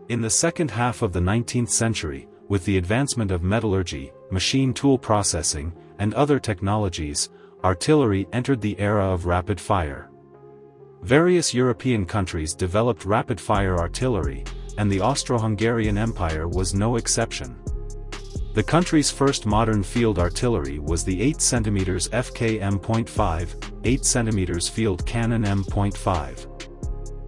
In the second half of the 19th century, with the advancement of metallurgy, machine tool processing, and other technologies, artillery entered the era of rapid fire. Various European countries developed rapid-fire artillery, and the Austro-Hungarian Empire was no exception. The country's first modern field artillery was the 8 cm FK M.5, 8 cm field cannon M.5.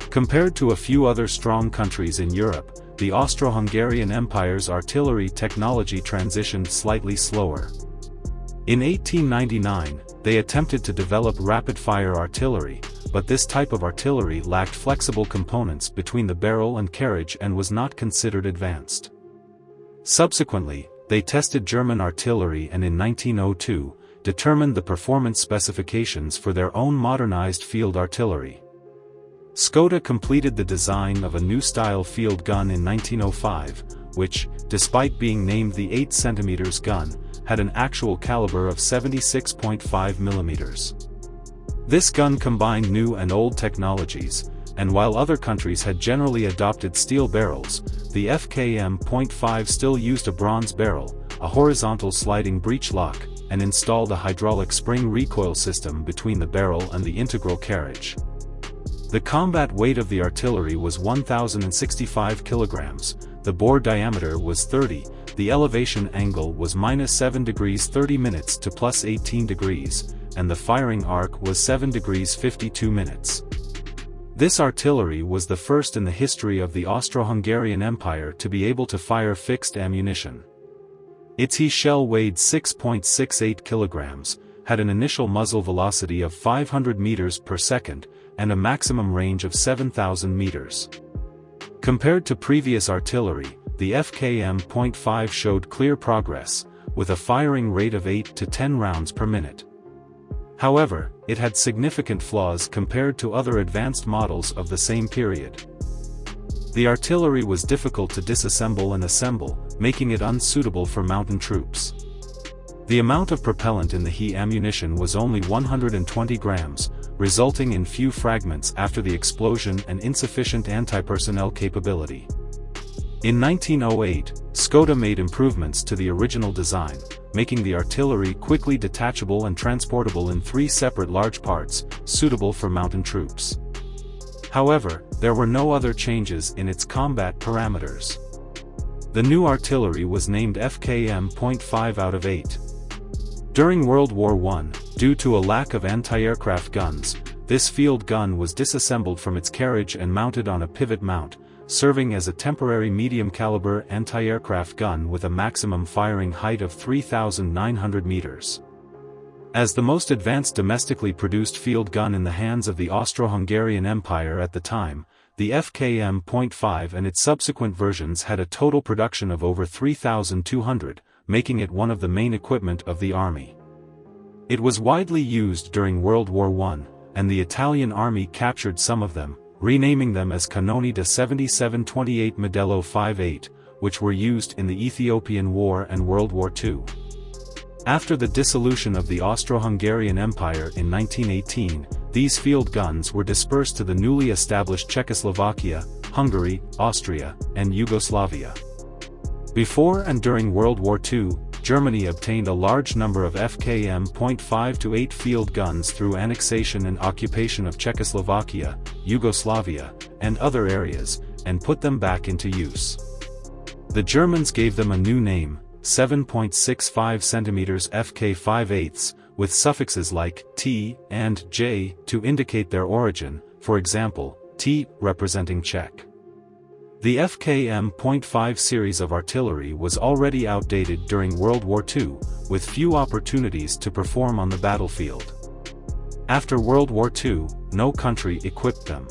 Compared to a few other strong countries in Europe, the Austro-Hungarian Empire's artillery technology transitioned slightly slower. In 1899, they attempted to develop rapid-fire artillery, but this type of artillery lacked flexible components between the barrel and carriage and was not considered advanced. Subsequently, they tested German artillery and in 1902, determined the performance specifications for their own modernized field artillery. Škoda completed the design of a new style field gun in 1905, which, despite being named the 8 cm gun, had an actual caliber of 76.5 mm. This gun combined new and old technologies, and while other countries had generally adopted steel barrels, the FK M.5 still used a bronze barrel, a horizontal sliding breech lock, and installed a hydraulic spring recoil system between the barrel and the integral carriage. The combat weight of the artillery was 1,065 kilograms, the bore diameter was 30, the elevation angle was -7 degrees 30 minutes to +18 degrees, and the firing arc was 7 degrees 52 minutes. This artillery was the first in the history of the Austro-Hungarian Empire to be able to fire fixed ammunition. Its He shell weighed 6.68 kilograms, had an initial muzzle velocity of 500 meters per second, and a maximum range of 7,000 meters. Compared to previous artillery, the FK M.5 showed clear progress, with a firing rate of 8 to 10 rounds per minute. However, it had significant flaws compared to other advanced models of the same period. The artillery was difficult to disassemble and assemble, making it unsuitable for mountain troops. The amount of propellant in the He ammunition was only 120 grams, resulting in few fragments after the explosion and insufficient anti-personnel capability. In 1908, Škoda made improvements to the original design, making the artillery quickly detachable and transportable in 3 separate large parts, suitable for mountain troops. However, there were no other changes in its combat parameters. The new artillery was named FK M.5 out of 8. During World War I, due to a lack of anti-aircraft guns, this field gun was disassembled from its carriage and mounted on a pivot mount, serving as a temporary medium-caliber anti-aircraft gun with a maximum firing height of 3,900 meters. As the most advanced domestically produced field gun in the hands of the Austro-Hungarian Empire at the time, the FK M.5 and its subsequent versions had a total production of over 3,200, making it one of the main equipment of the army. It was widely used during World War I, and the Italian army captured some of them, renaming them as Cannoni da 7728 Modello 58, which were used in the Ethiopian War and World War II. After the dissolution of the Austro-Hungarian Empire in 1918, these field guns were dispersed to the newly established Czechoslovakia, Hungary, Austria, and Yugoslavia. Before and during World War II, Germany obtained a large number of FK M.5-8 field guns through annexation and occupation of Czechoslovakia, Yugoslavia, and other areas, and put them back into use. The Germans gave them a new name, 7.65 cm FK 5/8, with suffixes like T and J to indicate their origin, for example, T representing Czech. The FK M.5 series of artillery was already outdated during World War II, with few opportunities to perform on the battlefield. After World War II, no country equipped them.